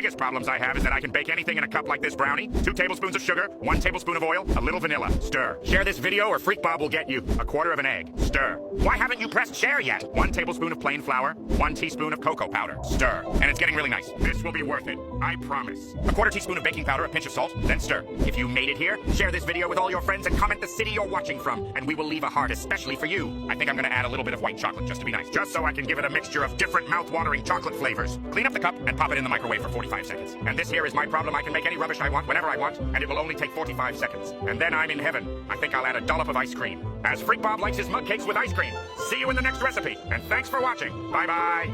biggest problems I have is that I can bake anything in a cup like this brownie. 2 tablespoons of sugar, 1 tablespoon of oil, a little vanilla. Stir. Share this video or Freak Bob will get you. 1/4 of an egg. Stir. Why haven't you pressed share yet? 1 tablespoon of plain flour, 1 teaspoon of cocoa powder. Stir. And it's getting really nice. This will be worth it. I promise. 1/4 teaspoon of baking powder, a pinch of salt, then stir. If you made it here, share this video with all your friends and comment the city you're watching from, and we will leave a heart especially for you. I think I'm gonna add a little bit of white chocolate just to be nice, just so I can give it a mixture of different mouth-watering chocolate flavors. Clean up the cup and pop it in the microwave for 45 seconds. And this here is my problem. I can make any rubbish I want whenever I want, and it will only take 45 seconds. And then I'm in heaven. I think I'll add a dollop of ice cream, as Freak Bob likes his mug cakes with ice cream. See you in the next recipe, and thanks for watching. Bye-bye.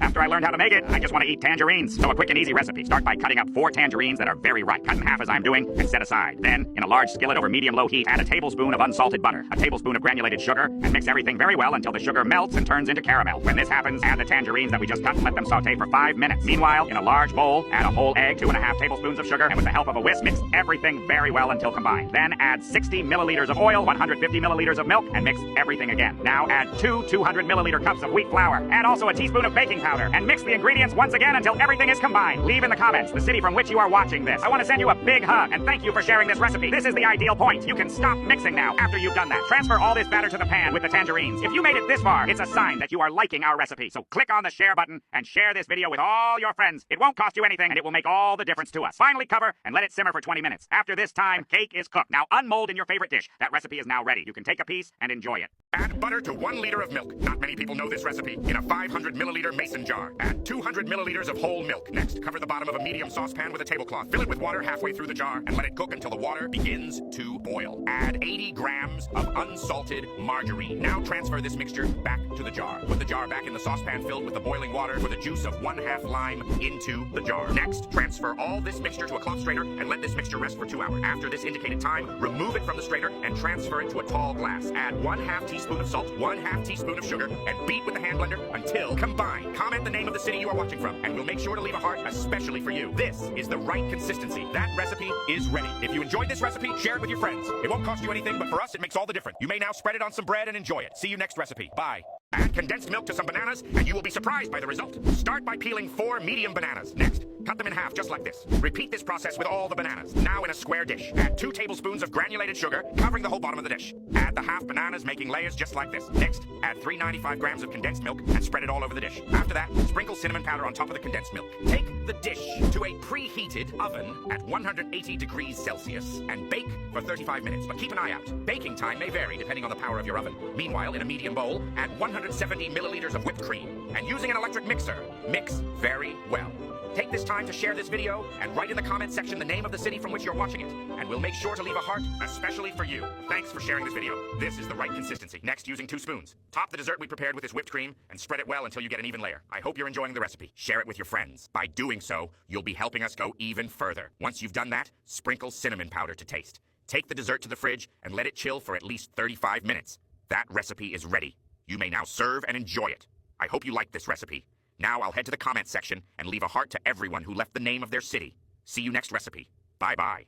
After I learned how to make it, I just want to eat tangerines. So a quick and easy recipe. Start by cutting up 4 tangerines that are very ripe. Cut in half as I'm doing and set aside. Then, in a large skillet over medium-low heat, add a tablespoon of unsalted butter, a tablespoon of granulated sugar, and mix everything very well until the sugar melts and turns into caramel. When this happens, add the tangerines that we just cut and let them saute for 5 minutes. Meanwhile, in a large bowl, add a whole egg, 2½ tablespoons of sugar, and with the help of a whisk, mix everything very well until combined. Then add 60 milliliters of oil, 150 milliliters of milk, and mix everything again. Now add 2 200-milliliter cups of wheat flour. Add also a teaspoon of baking powder, and mix the ingredients once again until everything is combined. Leave in the comments the city from which you are watching this. I want to send you a big hug and thank you for sharing this recipe. This is the ideal point. You can stop mixing now after you've done that. Transfer all this batter to the pan with the tangerines. If you made it this far, it's a sign that you are liking our recipe. So click on the share button and share this video with all your friends. It won't cost you anything and it will make all the difference to us. Finally cover and let it simmer for 20 minutes. After this time, cake is cooked. Now unmold in your favorite dish. That recipe is now ready. You can take a piece and enjoy it. Add butter to 1 liter of milk. Not many people know this recipe. In a 500 milliliter mason jar. Add 200 milliliters of whole milk. Next, cover the bottom of a medium saucepan with a tablecloth. Fill it with water halfway through the jar and let it cook until the water begins to boil. Add 80 grams of unsalted margarine. Now transfer this mixture back to the jar. Put the jar back in the saucepan filled with the boiling water with the juice of 1/2 lime into the jar. Next, transfer all this mixture to a cloth strainer and let this mixture rest for 2 hours. After this indicated time, remove it from the strainer and transfer it to a tall glass. Add 1/2 teaspoon of salt, 1/2 teaspoon of sugar, and beat with the hand blender until combined. Comment the name of the city you are watching from, and we'll make sure to leave a heart especially for you. This is the right consistency. That recipe is ready. If you enjoyed this recipe, share it with your friends. It won't cost you anything, but for us, it makes all the difference. You may now spread it on some bread and enjoy it. See you next recipe. Bye. Add condensed milk to some bananas, and you will be surprised by the result. Start by peeling 4 medium bananas. Next, cut them in half just like this. Repeat this process with all the bananas. Now in a square dish, add 2 tablespoons of granulated sugar, covering the whole bottom of the dish. Add the half bananas, making layers just like this. Next, add 395 grams of condensed milk and spread it all over the dish. After that, sprinkle cinnamon powder on top of the condensed milk. Take the dish to a preheated oven at 180 degrees Celsius and bake for 35 minutes. But keep an eye out. Baking time may vary depending on the power of your oven. Meanwhile, in a medium bowl, add 170 milliliters of whipped cream. And using an electric mixer, mix very well. Take this time to share this video and write in the comment section the name of the city from which you're watching it. And we'll make sure to leave a heart especially for you. Thanks for sharing this video. This is the right consistency. Next, using 2 spoons. Top the dessert we prepared with this whipped cream and spread it well until you get an even layer. I hope you're enjoying the recipe. Share it with your friends. By doing so, you'll be helping us go even further. Once you've done that, sprinkle cinnamon powder to taste. Take the dessert to the fridge and let it chill for at least 35 minutes. That recipe is ready. You may now serve and enjoy it. I hope you liked this recipe. Now I'll head to the comments section and leave a heart to everyone who left the name of their city. See you next recipe. Bye-bye.